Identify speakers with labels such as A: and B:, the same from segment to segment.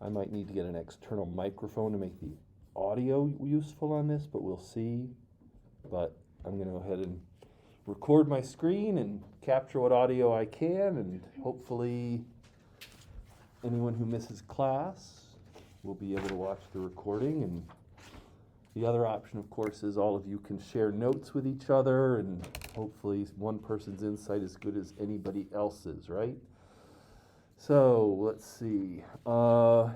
A: I might need to get an external microphone to make the audio useful on this, but we'll see. But I'm going to go ahead and record my screen and capture what audio I can, and hopefully anyone who misses class will be able to watch the recording. And the other option, of course, is all of you can share notes with each other, and hopefully one person's insight is as good as anybody else's, right? So let's see. We're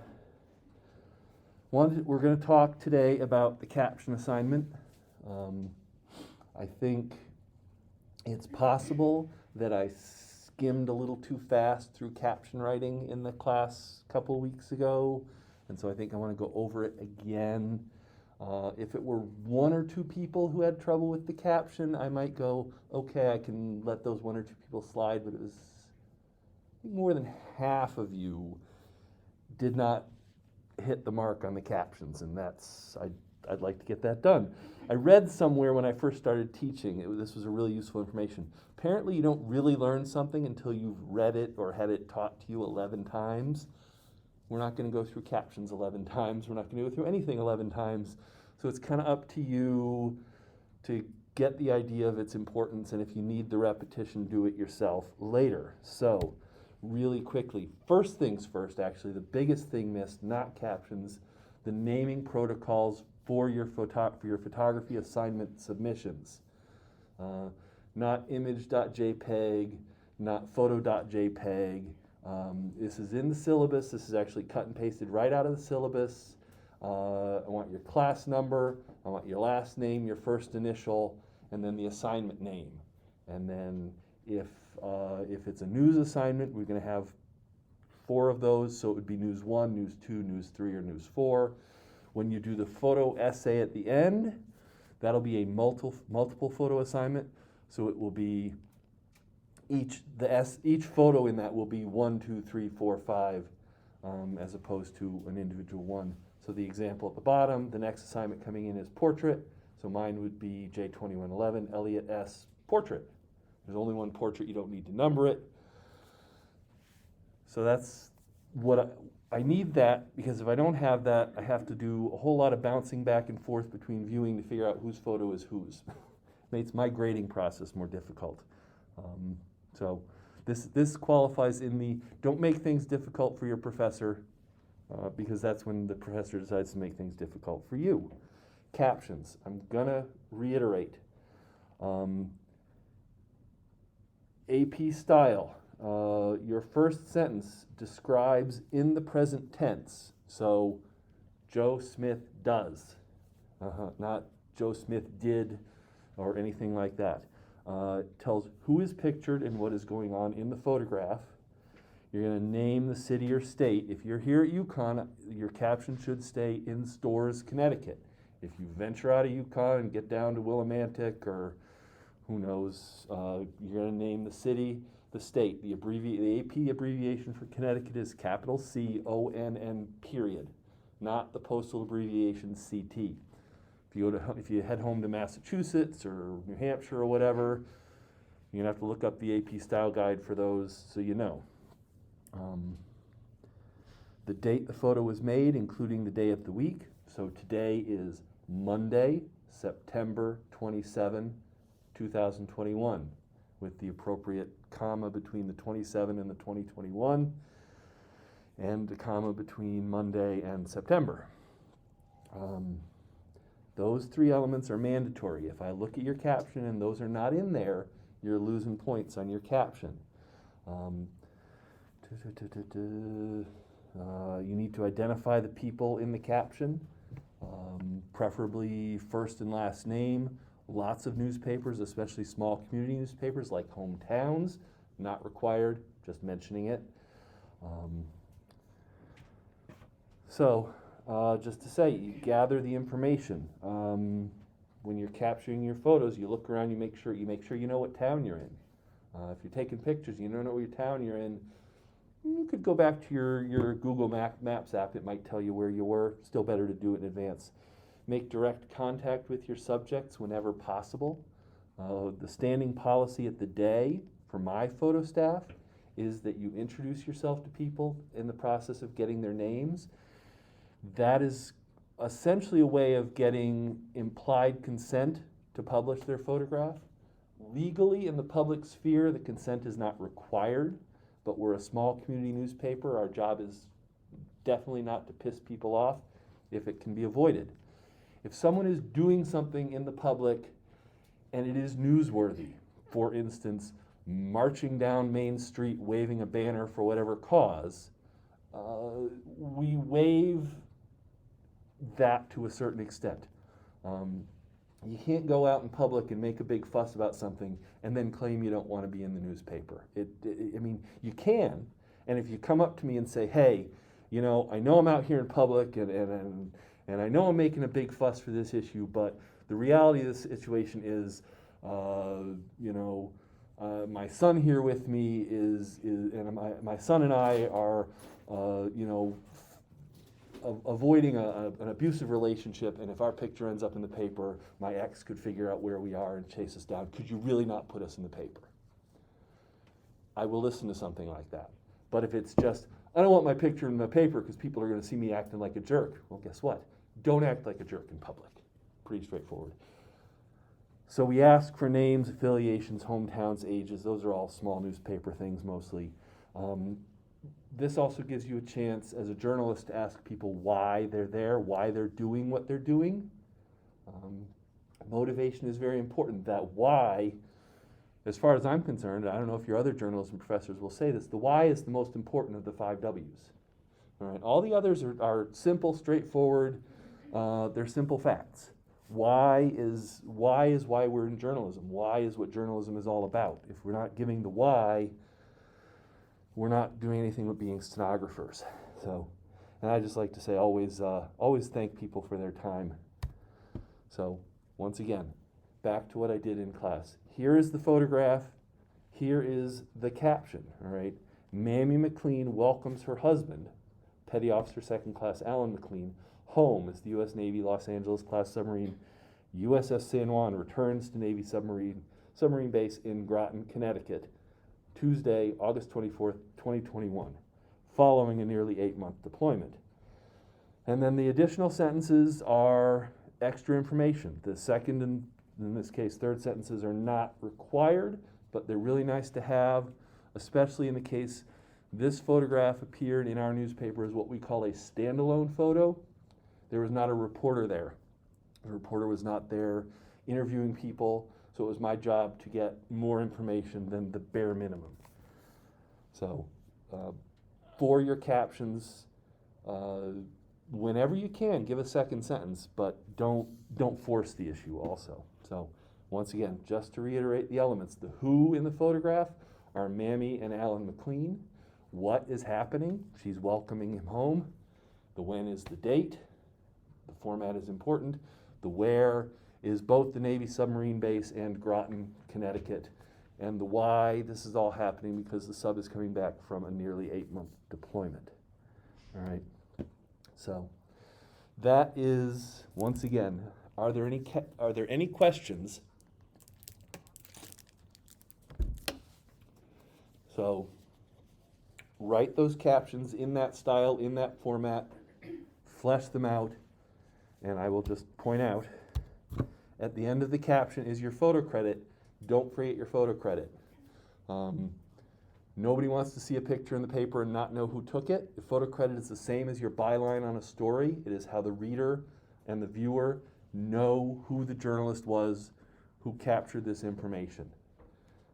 A: going to talk today about the caption assignment. I think it's possible that I skimmed a little too fast through caption writing in the class a couple weeks ago, and so I think I want to go over it again. If it were one or two people who had trouble with the caption, I might go, okay, I can let those one or two people slide, but it was, I think more than half of you did not hit the mark on the captions, and I'd like to get that done. I read somewhere when I first started teaching, this was a really useful information. Apparently you don't really learn something until you've read it or had it taught to you 11 times. We're not going to go through captions 11 times. We're not going to go through anything 11 times. So it's kind of up to you to get the idea of its importance, and if you need the repetition, do it yourself later. So really quickly, first things first, actually, the biggest thing missed, not captions, the naming protocols for your photography assignment submissions. Not image.jpg, not photo.jpg. This is in the syllabus. This is actually cut and pasted right out of the syllabus. I want your class number, I want your last name, your first initial, and then the assignment name. And then if it's a news assignment, we're going to have 4 of those, so it would be News 1, News 2, News 3, or News 4. When you do the photo essay at the end, that'll be a multiple photo assignment, so it will be each photo in that will be 1, 2, 3, 4, 5, as opposed to an individual one. So the example at the bottom, the next assignment coming in is portrait. So mine would be J2111, Elliot S. Portrait. There's only one portrait, you don't need to number it. So that's what I need that, because if I don't have that, I have to do a whole lot of bouncing back and forth between viewing to figure out whose photo is whose. Makes my grading process more difficult. So this qualifies in the don't make things difficult for your professor, because that's when the professor decides to make things difficult for you. Captions, I'm gonna reiterate. AP style, your first sentence describes in the present tense. So Joe Smith does, not Joe Smith did or anything like that. Tells who is pictured and what is going on in the photograph. You're going to name the city or state. If you're here at UConn, your caption should stay in Storrs, Connecticut. If you venture out of UConn and get down to Willimantic or who knows, you're going to name the city, the state. The AP abbreviation for Connecticut is capital CONN period, not the postal abbreviation CT. If you head home to Massachusetts or New Hampshire or whatever, you're going to have to look up the AP style guide for those so you know. The date the photo was made, including the day of the week. So today is Monday, September 27, 2021, with the appropriate comma between the 27 and the 2021, and a comma between Monday and September. Those 3 elements are mandatory. If I look at your caption and those are not in there, you're losing points on your caption. You need to identify the people in the caption, preferably first and last name. Lots of newspapers, especially small community newspapers like Hometowns, not required, just mentioning it. Just to say, you gather the information. When you're capturing your photos, you look around, you make sure you know what town you're in. If you're taking pictures, you don't know what town you're in, you could go back to your Google Maps app. It might tell you where you were. Still better to do it in advance. Make direct contact with your subjects whenever possible. The standing policy at the day for my photo staff is that you introduce yourself to people in the process of getting their names. That is essentially a way of getting implied consent to publish their photograph. Legally, in the public sphere, the consent is not required, but we're a small community newspaper. Our job is definitely not to piss people off if it can be avoided. If someone is doing something in the public and it is newsworthy, for instance, marching down Main Street waving a banner for whatever cause, we waive that to a certain extent. You can't go out in public and make a big fuss about something and then claim you don't want to be in the newspaper. I mean, you can, and if you come up to me and say, hey, you know I'm out here in public and I know I'm making a big fuss for this issue, but the reality of this situation is, my son here with me and my son and I are, avoiding an abusive relationship, and if our picture ends up in the paper, my ex could figure out where we are and chase us down. Could you really not put us in the paper? I will listen to something like that. But if it's just, I don't want my picture in the paper because people are going to see me acting like a jerk, well, guess what? Don't act like a jerk in public. Pretty straightforward. So we ask for names, affiliations, hometowns, ages. Those are all small newspaper things mostly. This also gives you a chance as a journalist to ask people why they're there, why they're doing what they're doing. Motivation is very important. That why, as far as I'm concerned, I don't know if your other journalism professors will say this, the why is the most important of the 5 W's. All right, all the others are simple, straightforward, they're simple facts. Why is why we're in journalism. Why is what journalism is all about. If we're not giving the why, we're not doing anything but being stenographers. So, and I just like to say always thank people for their time. So, once again, back to what I did in class. Here is the photograph. Here is the caption, all right? Mamie McLean welcomes her husband, Petty Officer 2nd Class Alan McLean, home as the U.S. Navy Los Angeles class submarine USS San Juan returns to Navy submarine base in Groton, Connecticut, Tuesday, August 24th, 2021, following a nearly 8-month deployment. And then the additional sentences are extra information. The second and, in this case, third sentences are not required, but they're really nice to have, especially in the case this photograph appeared in our newspaper as what we call a standalone photo. There was not a reporter there. The reporter was not there interviewing people, so it was my job to get more information than the bare minimum. So, for your captions, whenever you can, give a second sentence, but don't force the issue also. So, once again, just to reiterate the elements, the who in the photograph are Mamie and Alan McLean. What is happening? She's welcoming him home. The when is the date. The format is important. The where is both the Navy submarine base and Groton, Connecticut. And the why, this is all happening because the sub is coming back from a nearly 8-month deployment. All right. So that is, once again, are there any questions? So write those captions in that style, in that format, flesh them out, and I will just point out, at the end of the caption is your photo credit. Don't forget your photo credit. Nobody wants to see a picture in the paper and not know who took it. The photo credit is the same as your byline on a story. It is how the reader and the viewer know who the journalist was who captured this information.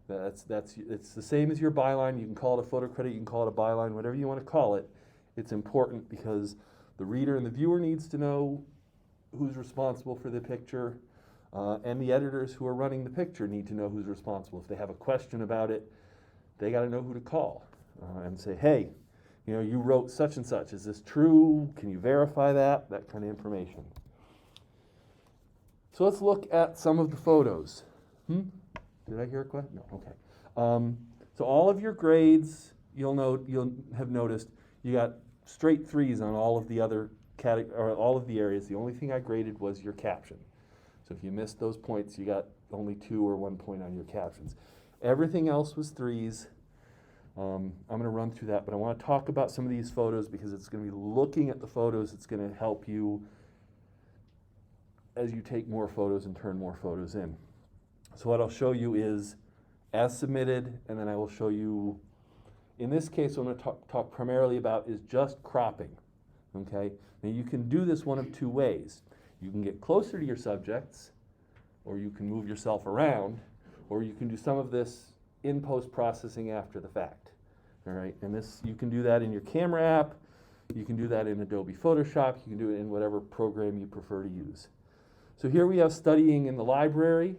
A: It's the same as your byline. You can call it a photo credit, you can call it a byline, whatever you want to call it. It's important because the reader and the viewer needs to know who's responsible for the picture, and the editors who are running the picture need to know who's responsible. If they have a question about it, they got to know who to call and say, hey, you wrote such and such. Is this true? Can you verify that? That kind of information. So let's look at some of the photos. Did I hear a question? No, okay. So all of your grades, you'll have noticed, you got straight 3s on all of the other all of the areas. The only thing I graded was your caption. So if you missed those points, you got only 2 or 1 point on your captions. Everything else was 3s. I'm going to run through that, but I want to talk about some of these photos because it's going to be looking at the photos. It's going to help you as you take more photos and turn more photos in. So what I'll show you is as submitted, and then I will show you, in this case, what I'm going to talk primarily about is just cropping. Okay? Now you can do this one of two ways. You can get closer to your subjects, or you can move yourself around, or you can do some of this in post-processing after the fact. All right, and this, you can do that in your camera app, you can do that in Adobe Photoshop, you can do it in whatever program you prefer to use. So here we have studying in the library.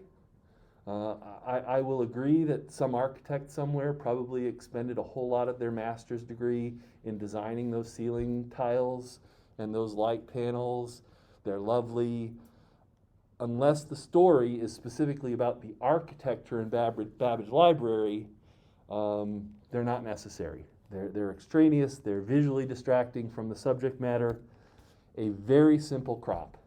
A: I will agree that some architect somewhere probably expended a whole lot of their master's degree in designing those ceiling tiles and those light panels. They're lovely. Unless the story is specifically about the architecture in Babbage Library, they're not necessary. They're extraneous, they're visually distracting from the subject matter. A very simple crop.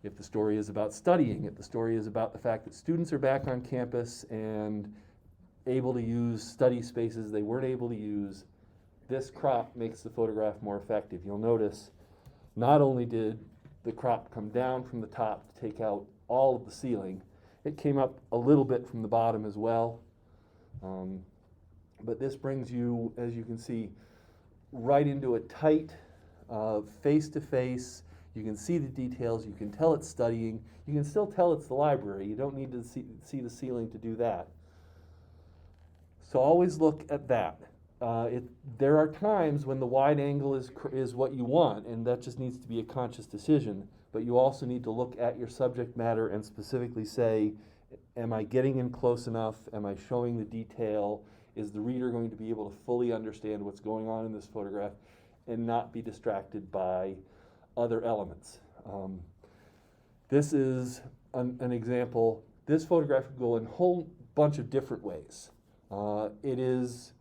A: If the story is about studying, if the story is about the fact that students are back on campus and able to use study spaces they weren't able to use, this crop makes the photograph more effective. You'll notice not only did the crop come down from the top to take out all of the ceiling, it came up a little bit from the bottom as well. But this brings you, as you can see, right into a tight face-to-face. You can see the details, you can tell it's studying, you can still tell it's the library. You don't need to see the ceiling to do that. So always look at that. There are times when the wide angle is what you want, and that just needs to be a conscious decision, but you also need to look at your subject matter and specifically say, am I getting in close enough? Am I showing the detail? Is the reader going to be able to fully understand what's going on in this photograph and not be distracted by other elements? This is an example. This photograph could go in a whole bunch of different ways. It is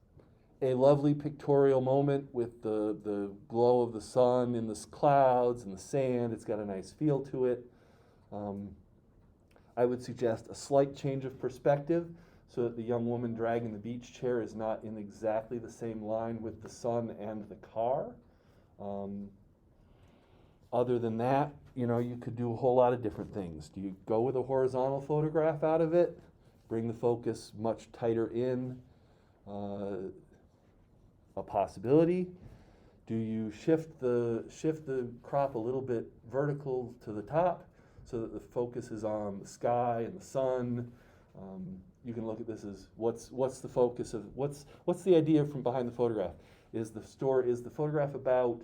A: a lovely pictorial moment with the glow of the sun in the clouds and the sand. It's got a nice feel to it. I would suggest a slight change of perspective so that the young woman dragging the beach chair is not in exactly the same line with the sun and the car. Other than that, you could do a whole lot of different things. Do you go with a horizontal photograph out of it? Bring the focus much tighter in? A possibility. Do you shift the crop a little bit vertical to the top so that the focus is on the sky and the sun? You can look at this as what's the focus of what's the idea from behind the photograph? Is the photograph about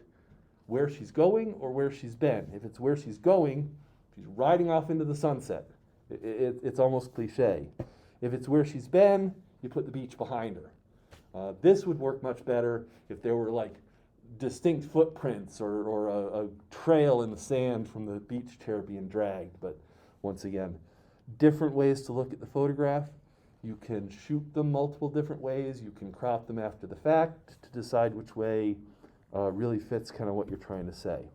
A: where she's going or where she's been? If it's where she's going, she's riding off into the sunset. It's almost cliche. If it's where she's been, you put the beach behind her. This would work much better if there were like distinct footprints or a trail in the sand from the beach chair being dragged. But once again, different ways to look at the photograph. You can shoot them multiple different ways. You can crop them after the fact to decide which way really fits kind of what you're trying to say.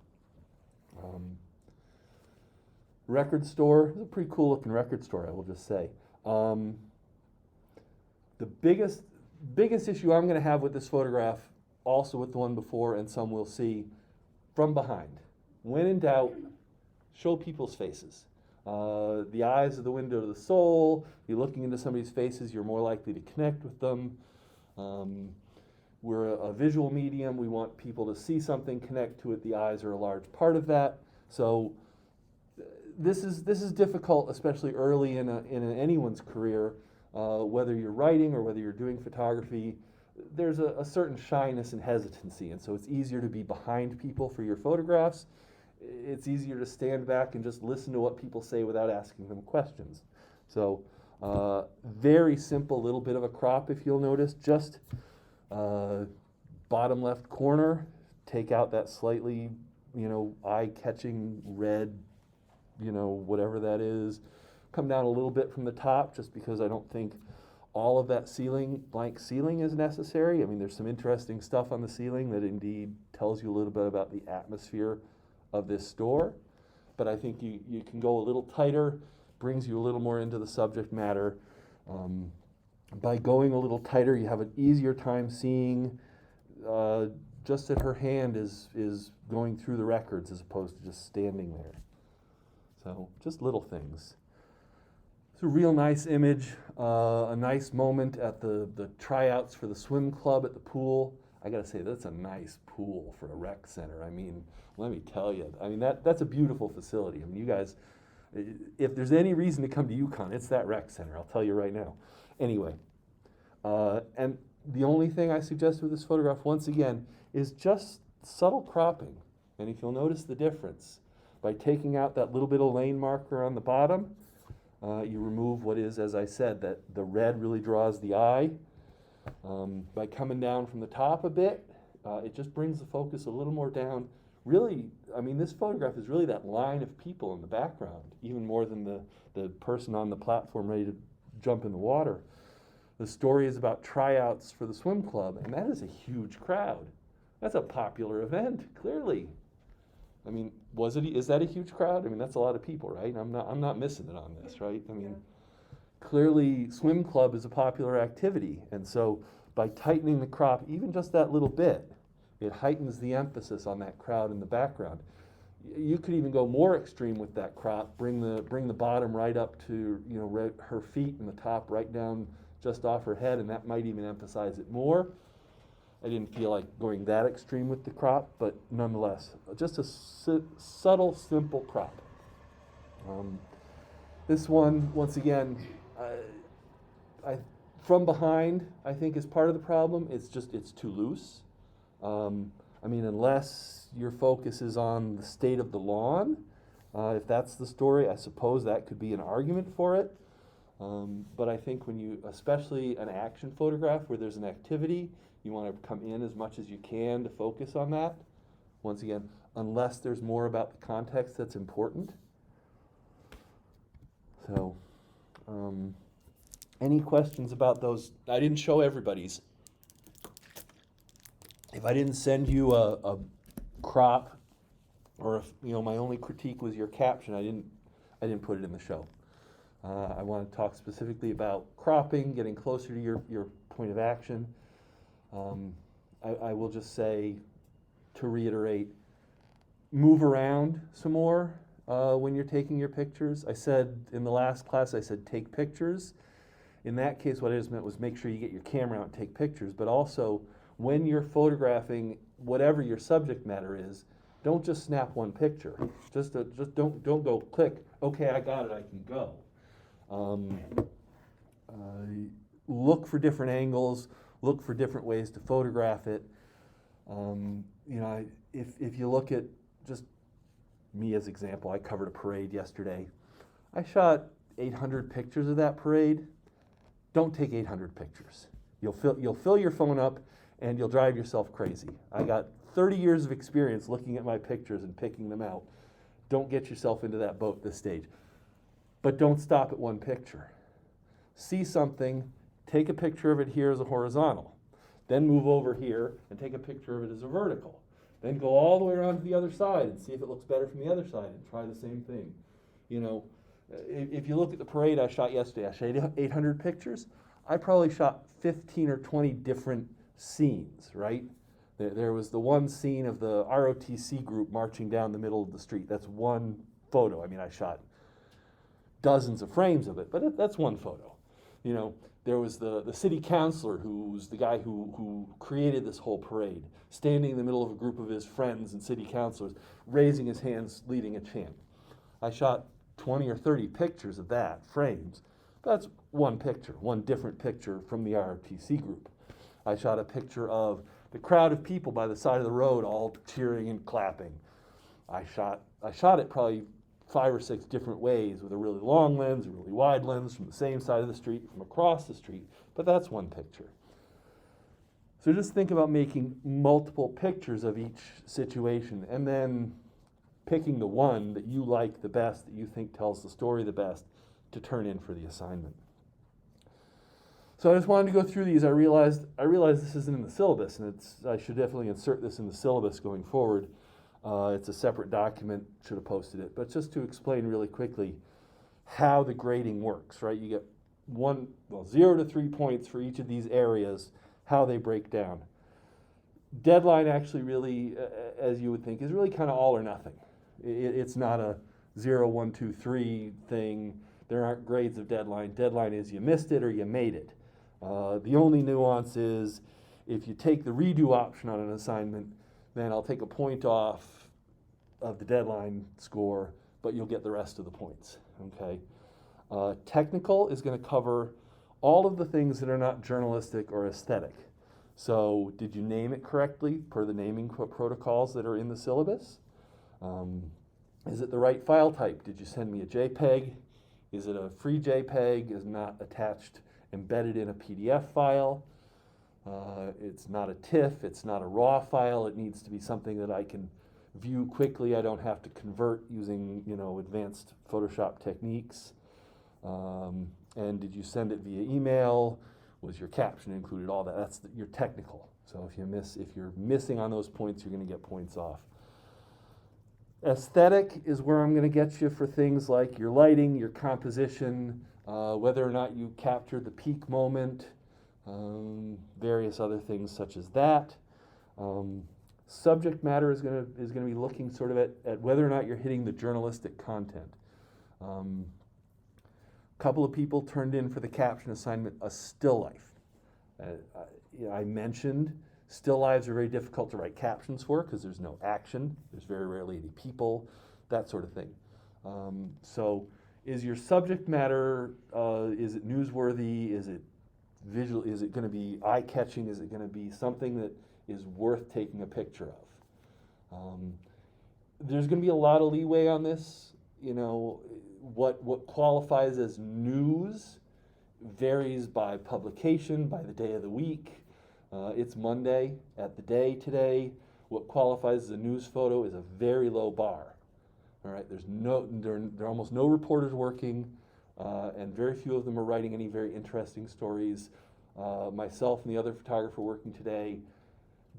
A: Record store is a pretty cool looking record store, I will just say. The biggest issue I'm going to have with this photograph, also with the one before, and some we'll see, from behind. When in doubt, show people's faces. The eyes are the window to the soul. You're looking into somebody's faces, you're more likely to connect with them. We're a visual medium. We want people to see something, connect to it. The eyes are a large part of that. So this is difficult, especially early in anyone's career. Whether you're writing or whether you're doing photography, there's a certain shyness and hesitancy, and so it's easier to be behind people for your photographs. It's easier to stand back and just listen to what people say without asking them questions. So very simple little bit of a crop, if you'll notice, just bottom left corner, take out that slightly, eye-catching red, whatever that is. Come down a little bit from the top, just because I don't think all of that blank ceiling is necessary. I mean, there's some interesting stuff on the ceiling that indeed tells you a little bit about the atmosphere of this store, but I think you can go a little tighter, brings you a little more into the subject matter. by going a little tighter, you have an easier time seeing just that her hand is going through the records as opposed to just standing there. So just little things. It's a real nice image, a nice moment at the tryouts for the swim club at the pool. I gotta say, that's a nice pool for a rec center. I mean, let me tell you, I mean, that's a beautiful facility. I mean, you guys, if there's any reason to come to UConn, it's that rec center, I'll tell you right now. Anyway, and the only thing I suggest with this photograph, once again, is just subtle cropping. And if you'll notice the difference, by taking out that little bit of lane marker on the bottom, you remove what is, as I said, that the red really draws the eye. By coming down from the top a bit, it just brings the focus a little more down. Really, I mean, this photograph is really that line of people in the background, even more than the person on the platform ready to jump in the water. The story is about tryouts for the swim club, and that is a huge crowd. That's a popular event, clearly. I mean, is that a huge crowd? I mean, that's a lot of people, right? I'm not missing it on this, right? I mean, clearly swim club is a popular activity, and so by tightening the crop even just that little bit, it heightens the emphasis on that crowd in the background. You could even go more extreme with that crop, bring the bottom right up to, you know, her feet, and the top right down just off her head, and that might even emphasize it more. I didn't feel like going that extreme with the crop, but nonetheless, just a subtle, simple crop. This one, once again, from behind, I think is part of the problem. It's too loose. I mean, unless your focus is on the state of the lawn, if that's the story, I suppose that could be an argument for it. But I think when you, especially an action photograph where there's an activity, you want to come in as much as you can to focus on that. Once again, unless there's more about the context that's important. So, any questions about those? I didn't show everybody's. If I didn't send you a crop, or if, you know, my only critique was your caption, I didn't put it in the show. I want to talk specifically about cropping, getting closer to your point of action. I will just say, to reiterate, move around some more when you're taking your pictures. I said in the last class, I said take pictures. In that case, what I just meant was make sure you get your camera out and take pictures, but also when you're photographing whatever your subject matter is, don't just snap one picture. Just don't go click, okay, I got it, I can go. Look for different angles, look for different ways to photograph it. You know, if you look at just me as example, I covered a parade yesterday. I shot 800 pictures of that parade. Don't take 800 pictures. You'll fill your phone up and you'll drive yourself crazy. I got 30 years of experience looking at my pictures and picking them out. Don't get yourself into that boat this stage. But don't stop at one picture. See something, take a picture of it here as a horizontal. Then move over here and take a picture of it as a vertical. Then go all the way around to the other side and see if it looks better from the other side and try the same thing. You know, if you look at the parade I shot yesterday, I shot 800 pictures. I probably shot 15 or 20 different scenes, right? There was the one scene of the ROTC group marching down the middle of the street. That's one photo. I mean, I shot dozens of frames of it, but that's one photo. You know, there was the city councilor, who's the guy who created this whole parade, standing in the middle of a group of his friends and city councilors, raising his hands, leading a chant. I shot 20 or 30 pictures of that, frames. That's one picture, one different picture from the ROTC group. I shot a picture of the crowd of people by the side of the road all cheering and clapping. I shot it probably 5 or 6 different ways, with a really long lens, a really wide lens, from the same side of the street, from across the street, but that's one picture. So just think about making multiple pictures of each situation and then picking the one that you like the best, that you think tells the story the best, to turn in for the assignment. So I just wanted to go through these. I realized this isn't in the syllabus, and I should definitely insert this in the syllabus going forward. It's a separate document, should have posted it, but just to explain really quickly how the grading works, right? You get 0 to 3 points for each of these areas, how they break down. Deadline actually really, as you would think, is really kind of all or nothing. It's not a 0, 1, 2, 3 thing. There aren't grades of deadline. Deadline is you missed it or you made it. The only nuance is if you take the redo option on an assignment, then I'll take a point off of the deadline score, but you'll get the rest of the points, okay? Technical is going to cover all of the things that are not journalistic or aesthetic. So did you name it correctly per the naming protocols that are in the syllabus? Is it the right file type? Did you send me a JPEG? Is it a free JPEG? Is not attached, embedded in a PDF file? It's not a TIFF, it's not a RAW file. It needs to be something that I can view quickly. I don't have to convert using, advanced Photoshop techniques. And did you send it via email? Was your caption included? All that. That's your technical. So if you're missing on those points, you're going to get points off. Aesthetic is where I'm going to get you for things like your lighting, your composition, whether or not you captured the peak moment, various other things such as that. Subject matter is going to be looking sort of at whether or not you're hitting the journalistic content. Couple of people turned in for the caption assignment a still life. I mentioned still lives are very difficult to write captions for because there's no action, there's very rarely any people, that sort of thing. So is your subject matter, is it newsworthy, is it visual, is it going to be eye-catching, is it going to be something that is worth taking a picture of? There's going to be a lot of leeway on this. What qualifies as news varies by publication, by the day of the week. It's Monday at the day today. What qualifies as a news photo is a very low bar. All right, there are almost no reporters working, and very few of them are writing any very interesting stories. Myself and the other photographer working today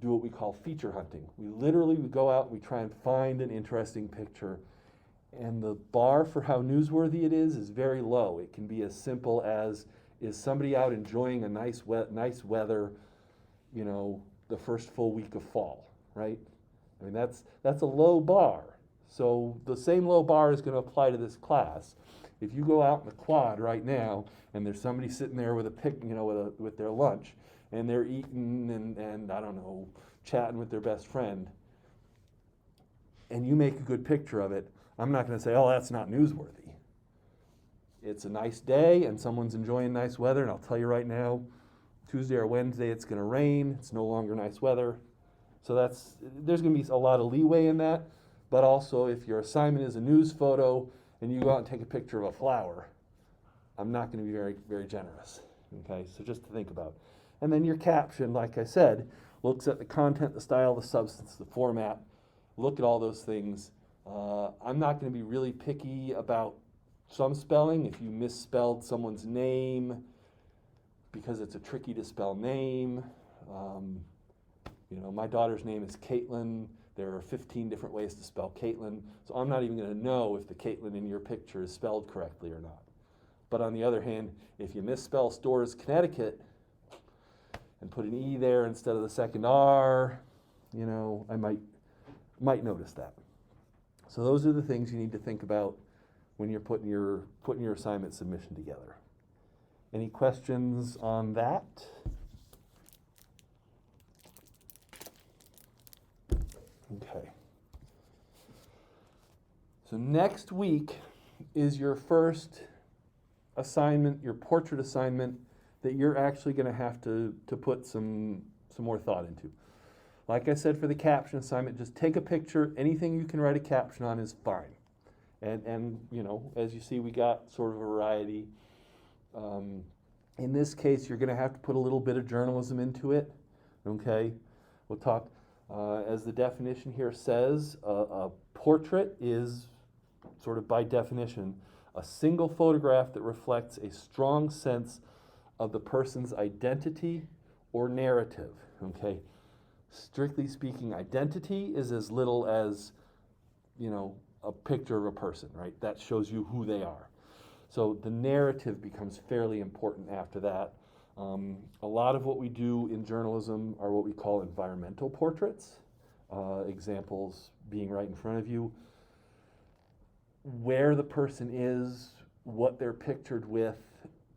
A: do what we call feature hunting. We go out, we try and find an interesting picture. And the bar for how newsworthy it is very low. It can be as simple as, is somebody out enjoying a nice weather, the first full week of fall, right? I mean, that's a low bar. So the same low bar is going to apply to this class. If you go out in the quad right now and there's somebody sitting there with with their lunch and they're eating and I don't know, chatting with their best friend, and you make a good picture of it, I'm not going to say, oh, that's not newsworthy. It's a nice day and someone's enjoying nice weather, and I'll tell you right now, Tuesday or Wednesday it's going to rain, it's no longer nice weather. So there's going to be a lot of leeway in that, but also if your assignment is a news photo and you go out and take a picture of a flower, I'm not going to be very, very generous. Okay, so just to think about. And then your caption, like I said, looks at the content, the style, the substance, the format, look at all those things. I'm not going to be really picky about some spelling. If you misspelled someone's name because it's a tricky to spell name, my daughter's name is Caitlin. There are 15 different ways to spell Caitlin, so I'm not even going to know if the Caitlin in your picture is spelled correctly or not. But on the other hand, if you misspell Storrs, Connecticut, and put an E there instead of the second R, I might notice that. So those are the things you need to think about when you're putting your assignment submission together. Any questions on that? Okay. So next week is your first assignment, your portrait assignment, that you're actually going to have to put some more thought into. Like I said, for the caption assignment, just take a picture. Anything you can write a caption on is fine. And as you see, we got sort of a variety. In this case, you're going to have to put a little bit of journalism into it. Okay? We'll talk, as the definition here says, a portrait is, sort of by definition, a single photograph that reflects a strong sense of the person's identity or narrative. Okay? Strictly speaking, identity is as little as, a picture of a person, right? That shows you who they are. So the narrative becomes fairly important after that. A lot of what we do in journalism are what we call environmental portraits. Examples being right in front of you. Where the person is, what they're pictured with,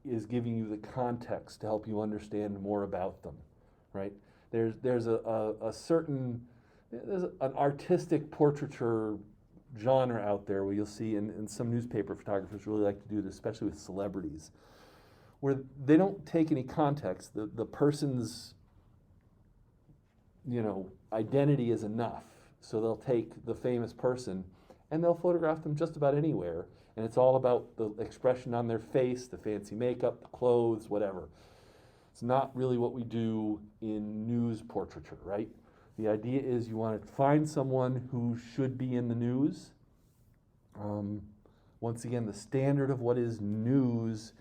A: is giving you the context to help you understand more about them, right? There's an artistic portraiture genre out there where you'll see, and some newspaper photographers really like to do this, especially with celebrities, where they don't take any context. The person's, identity is enough. So they'll take the famous person and they'll photograph them just about anywhere. And it's all about the expression on their face, the fancy makeup, the clothes, whatever. It's not really what we do in news portraiture, right? The idea is you want to find someone who should be in the news. Once again, the standard of what is news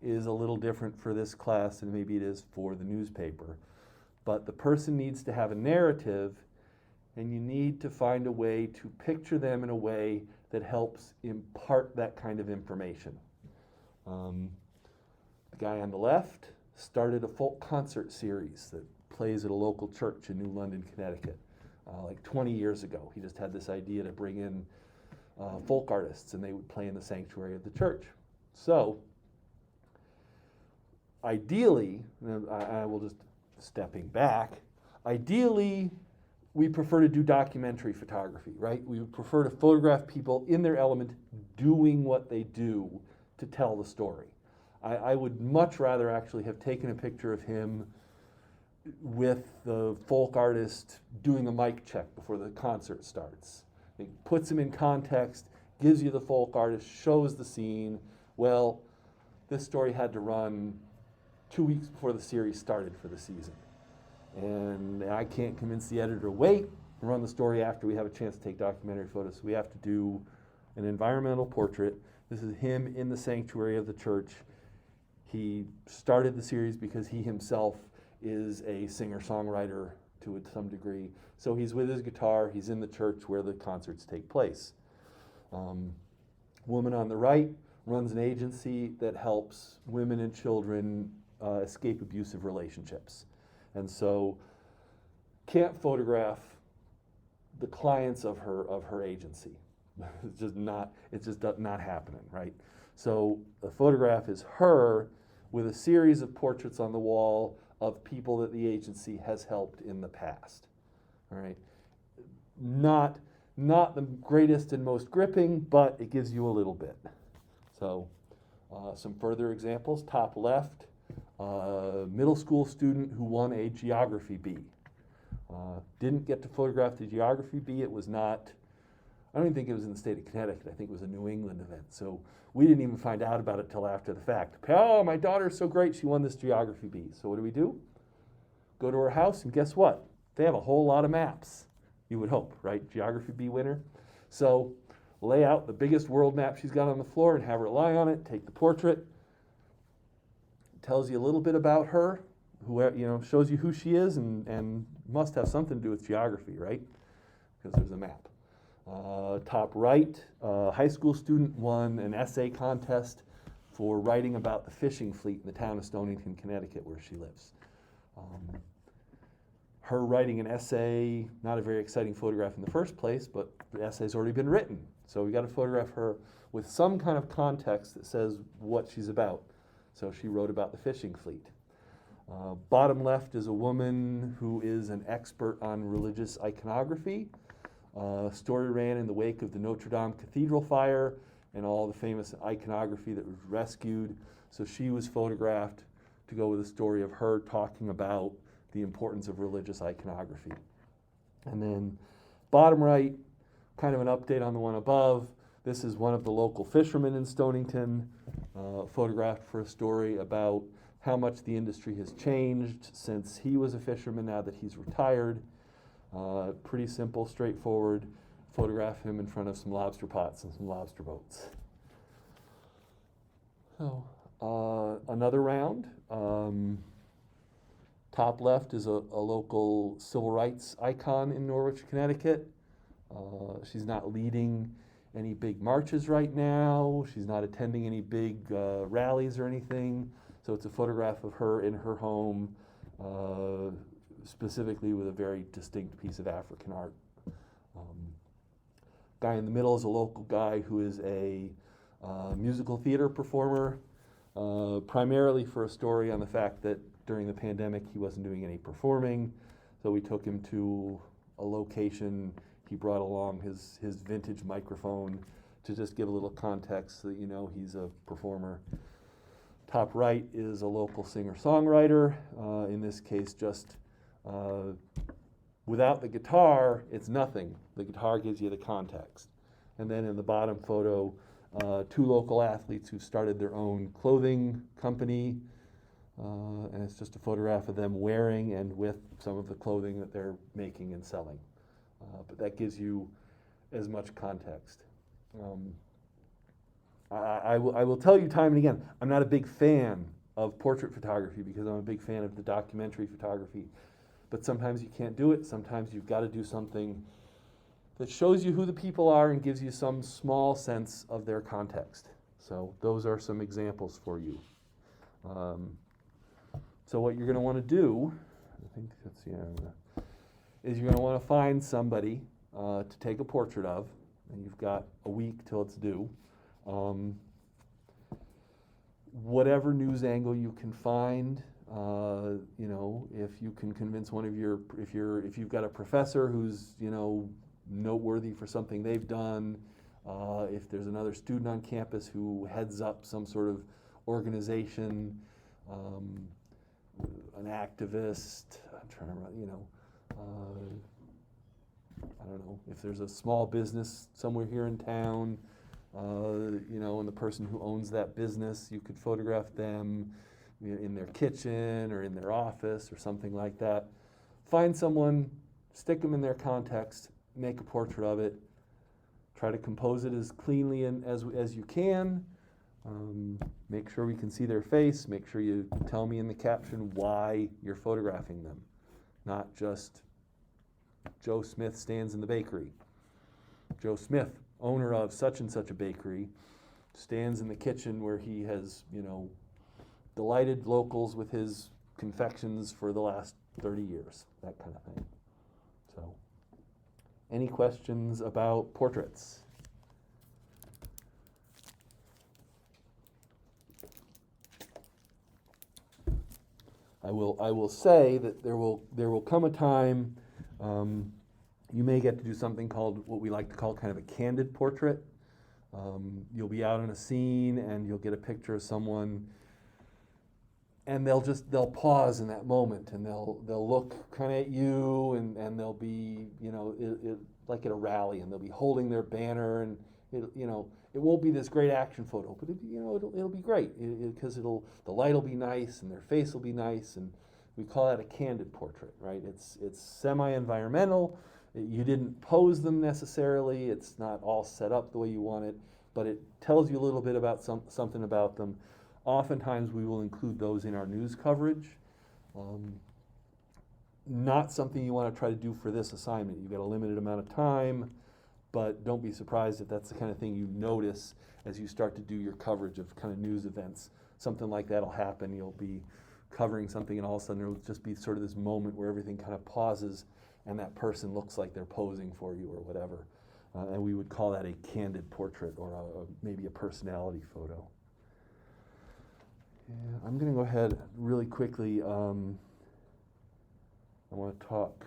A: is a little different for this class than maybe it is for the newspaper. But the person needs to have a narrative, and you need to find a way to picture them in a way that helps impart that kind of information. The guy on the left started a folk concert series that plays at a local church in New London, Connecticut, like 20 years ago. He just had this idea to bring in folk artists, and they would play in the sanctuary of the church. So, ideally, I will just stepping back, ideally, we prefer to do documentary photography, right? We would prefer to photograph people in their element doing what they do to tell the story. I would much rather actually have taken a picture of him with the folk artist doing a mic check before the concert starts. It puts him in context, gives you the folk artist, shows the scene. Well, this story had to run 2 weeks before the series started for the season. And I can't convince the editor to wait and run the story after we have a chance to take documentary photos. So we have to do an environmental portrait. This is him in the sanctuary of the church. He started the series because he himself is a singer-songwriter to some degree. So he's with his guitar, he's in the church where the concerts take place. Woman on the right runs an agency that helps women and children escape abusive relationships. And so can't photograph the clients of her agency. It's just not happening, right? So the photograph is her with a series of portraits on the wall of people that the agency has helped in the past. All right. Not the greatest and most gripping, but it gives you a little bit. So some further examples. Top left, middle school student who won a geography bee. Didn't get to photograph the geography bee. It was not, I don't even think it was in the state of Connecticut. I think it was a New England event. So we didn't even find out about it till after the fact. Oh, my daughter's so great, she won this geography bee. So what do? Go to her house, and guess what? They have a whole lot of maps. You would hope, right? Geography bee winner. So lay out the biggest world map she's got on the floor and have her lie on it, take the portrait. Tells you a little bit about her, shows you who she is, and must have something to do with geography, right? Because there's a map. Top right, high school student won an essay contest for writing about the fishing fleet in the town of Stonington, Connecticut, where she lives. Her writing an essay, not a very exciting photograph in the first place, but the essay's already been written. So we got to photograph her with some kind of context that says what she's about. So she wrote about the fishing fleet. Bottom left is a woman who is an expert on religious iconography. Story ran in the wake of the Notre Dame Cathedral fire and all the famous iconography that was rescued. So she was photographed to go with a story of her talking about the importance of religious iconography. And then bottom right, kind of an update on the one above. This is one of the local fishermen in Stonington, photographed for a story about how much the industry has changed since he was a fisherman, now that he's retired. Pretty simple, straightforward. Photograph him in front of some lobster pots and some lobster boats. So, another round. Top left is a local civil rights icon in Norwich, Connecticut. She's not leading any big marches right now. She's not attending any big rallies or anything. So it's a photograph of her in her home, specifically with a very distinct piece of African art. Guy in the middle is a local guy who is a musical theater performer, primarily for a story on the fact that during the pandemic he wasn't doing any performing. So we took him to a location. He brought along his vintage microphone to just give a little context so that you know he's a performer. Top right is a local singer-songwriter, in this case just without the guitar, it's nothing. The guitar gives you the context. And then in the bottom photo, two local athletes who started their own clothing company, and it's just a photograph of them wearing and with some of the clothing that they're making and selling. But that gives you as much context. I will tell you time and again, I'm not a big fan of portrait photography because I'm a big fan of the documentary photography. But sometimes you can't do it. Sometimes you've got to do something that shows you who the people are and gives you some small sense of their context. So those are some examples for you. So what you're going to want to do, I think that's is you're going to want to find somebody to take a portrait of, and you've got a week till it's due. Whatever news angle you can find, you know, if you can convince one of your, if you've got a professor who's, you know, noteworthy for something they've done, if there's another student on campus who heads up some sort of organization, an activist, I'm trying to remember, you know, I don't know, if there's a small business somewhere here in town, you know, and the person who owns that business, you could photograph them in their kitchen or in their office or something like that. Find someone, stick them in their context, make a portrait of it, try to compose it as cleanly and as you can. Make sure we can see their face, make sure you tell me in the caption why you're photographing them, not just Joe Smith stands in the bakery. Joe Smith, owner of such and such a bakery, stands in the kitchen where he has, you know, delighted locals with his confections for the last 30 years, that kind of thing. So, any questions about portraits? I will say that there will come a time you may get to do something called what we like to call kind of a candid portrait. You'll be out in a scene and you'll get a picture of someone, and they'll pause in that moment and they'll look kind of at you and they'll be, you know, like at a rally, and they'll be holding their banner, and it won't be this great action photo, but it'll be great because the light will be nice and their face will be nice, and we call that a candid portrait, right? It's semi-environmental. You didn't pose them necessarily. It's not all set up the way you want it, but it tells you a little bit about something about them. Oftentimes we will include those in our news coverage. Not something you want to try to do for this assignment. You've got a limited amount of time, but don't be surprised if that's the kind of thing you notice as you start to do your coverage of kind of news events. Something like that will happen. You'll be covering something and all of a sudden there will just be sort of this moment where everything kind of pauses and that person looks like they're posing for you or whatever. And we would call that a candid portrait or maybe a personality photo. Yeah, I'm going to go ahead really quickly. I want to talk.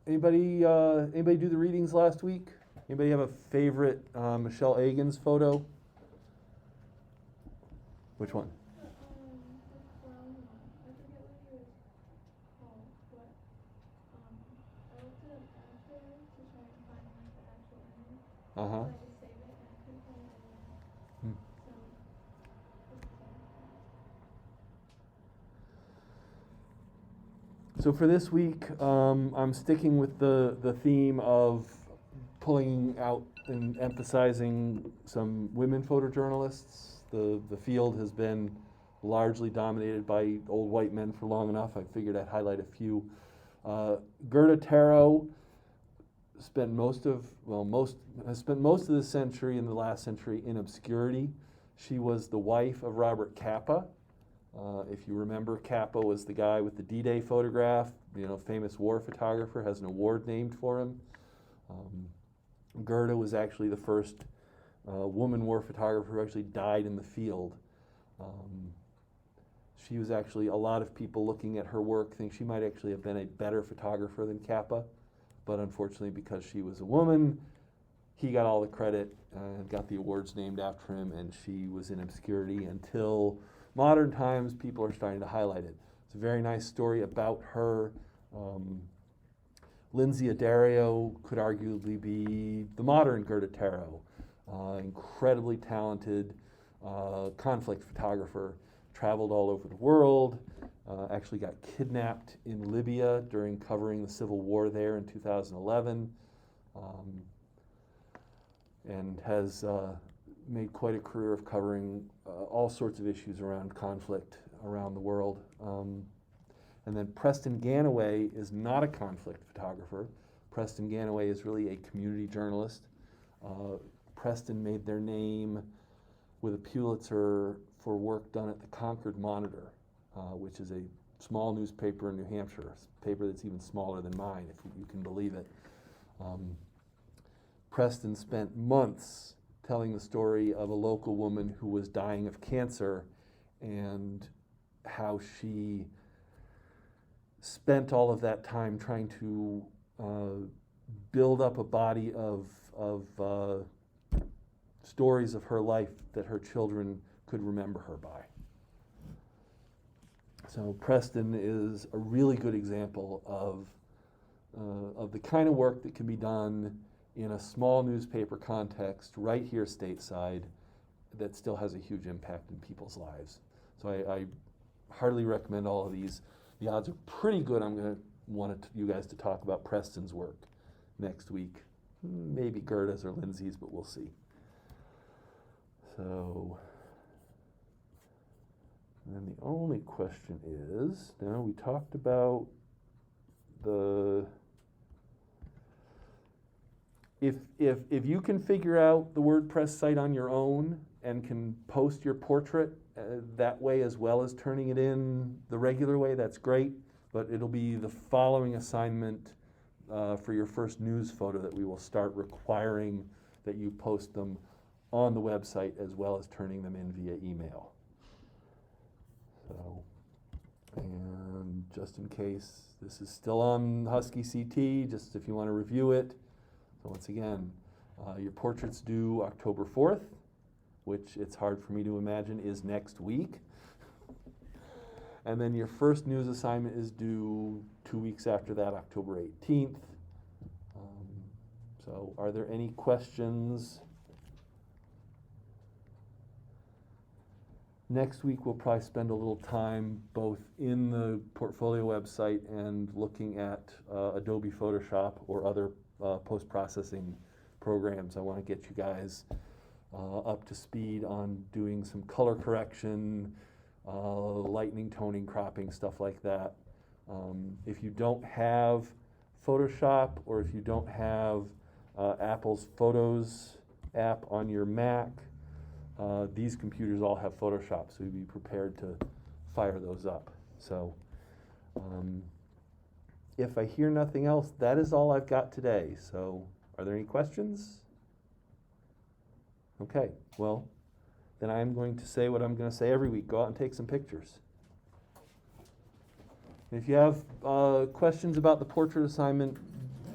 A: Anybody do the readings last week? Anybody have a favorite Michelle Agins photo? Which one? Uh-huh. So for this week, I'm sticking with the theme of pulling out and emphasizing some women photojournalists. The field has been largely dominated by old white men for long enough. I figured I'd highlight a few Gerda Taro spent most of the century and the last century in obscurity. She was the wife of Robert Capa. If you remember, Capa was the guy with the D-Day photograph, famous war photographer, has an award named for him. Gerda was actually the first woman war photographer who actually died in the field. She was actually, a lot of people looking at her work think she might actually have been a better photographer than Capa, but unfortunately because she was a woman, he got all the credit and got the awards named after him, and she was in obscurity until modern times. People are starting to highlight it. It's a very nice story about her. Lindsay Addario could arguably be the modern Gerda Taro. Incredibly talented conflict photographer, traveled all over the world, actually got kidnapped in Libya during covering the civil war there in 2011, and has made quite a career of covering all sorts of issues around conflict around the world. And then Preston Ganaway is not a conflict photographer. Preston Ganaway is really a community journalist. Preston made their name with a Pulitzer for work done at the Concord Monitor, which is a small newspaper in New Hampshire, a paper that's even smaller than mine, if you can believe it. Preston spent months telling the story of a local woman who was dying of cancer and how she spent all of that time trying to build up a body of stories of her life that her children could remember her by. So Preston is a really good example of the kind of work that can be done in a small newspaper context right here stateside that still has a huge impact in people's lives. So I heartily recommend all of these. The odds are pretty good I'm going to want you guys to talk about Preston's work next week. Maybe Gerda's or Lindsay's, but we'll see. So, and then the only question is, now we talked about if you can figure out the WordPress site on your own and can post your portrait that way as well as turning it in the regular way, that's great, but it'll be the following assignment for your first news photo that we will start requiring that you post them on the website as well as turning them in via email. So, and just in case this is still on Husky CT, just if you want to review it. So once again, your portrait's due October 4th, which it's hard for me to imagine is next week. And then your first news assignment is due 2 weeks after that, October 18th. So are there any questions? Next week we'll probably spend a little time both in the portfolio website and looking at Adobe Photoshop or other post-processing programs. I want to get you guys up to speed on doing some color correction, lightning, toning, cropping, stuff like that. If you don't have Photoshop, or if you don't have Apple's Photos app on your Mac, these computers all have Photoshop, so you'd be prepared to fire those up. So if I hear nothing else, that is all I've got today. So are there any questions? Okay, well, then I'm going to say what I'm going to say every week. Go out and take some pictures. And if you have questions about the portrait assignment,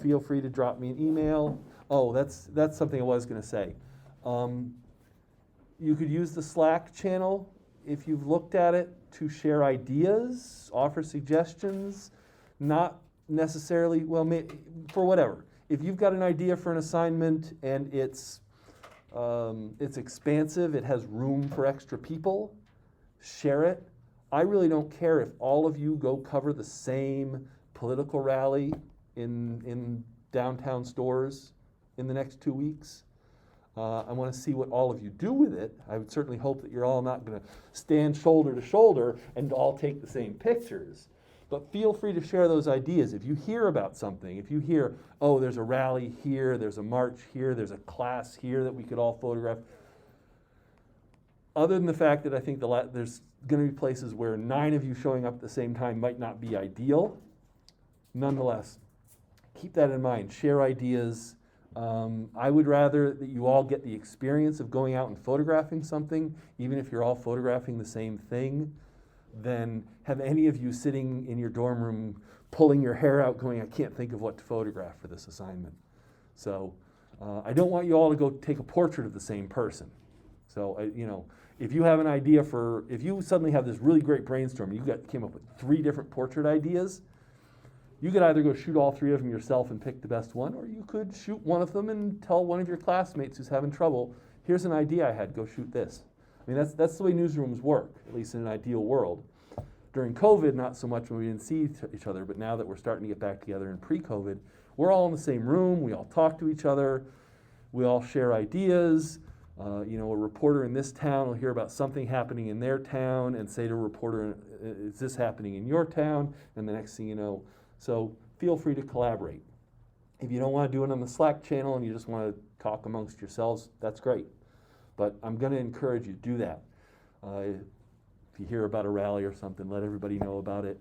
A: feel free to drop me an email. Oh, that's something I was going to say. You could use the Slack channel, if you've looked at it, to share ideas, offer suggestions, not necessarily, well, for whatever. If you've got an idea for an assignment and it's expansive, it has room for extra people, share it. I really don't care if all of you go cover the same political rally in downtown stores in the next 2 weeks. I want to see what all of you do with it. I would certainly hope that you're all not going to stand shoulder to shoulder and all take the same pictures. But feel free to share those ideas. If you hear about something, if you hear, oh, there's a rally here, there's a march here, there's a class here that we could all photograph. Other than the fact that I think there's going to be places where 9 of you showing up at the same time might not be ideal, nonetheless, keep that in mind. Share ideas. I would rather that you all get the experience of going out and photographing something, even if you're all photographing the same thing, than have any of you sitting in your dorm room pulling your hair out going, I can't think of what to photograph for this assignment. So I don't want you all to go take a portrait of the same person. So, if you have an idea if you suddenly have this really great brainstorm, came up with 3 different portrait ideas, you could either go shoot all 3 of them yourself and pick the best one, or you could shoot one of them and tell one of your classmates who's having trouble, here's an idea I had, go shoot this. I mean, that's the way newsrooms work, at least in an ideal world. During COVID, not so much when we didn't see each other, but now that we're starting to get back together in pre-COVID, we're all in the same room, we all talk to each other, we all share ideas. A reporter in this town will hear about something happening in their town and say to a reporter, is this happening in your town? And the next thing you know, so feel free to collaborate. If you don't want to do it on the Slack channel and you just want to talk amongst yourselves, that's great. But I'm going to encourage you to do that. If you hear about a rally or something, let everybody know about it.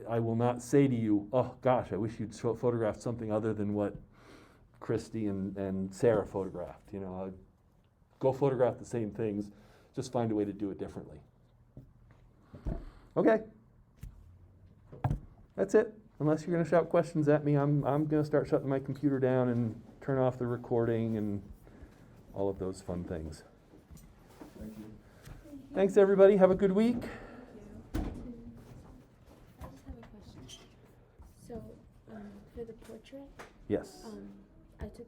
A: I will not say to you, oh gosh, I wish you'd photographed something other than what Christy and Sarah photographed. Go photograph the same things, just find a way to do it differently. Okay. That's it. Unless you're going to shout questions at me, I'm going to start shutting my computer down and turn off the recording and all of those fun things.
B: Thank you.
A: Thanks, everybody. Have a good week.
C: I just have a question. So, for the portrait,
A: Yes.
C: I took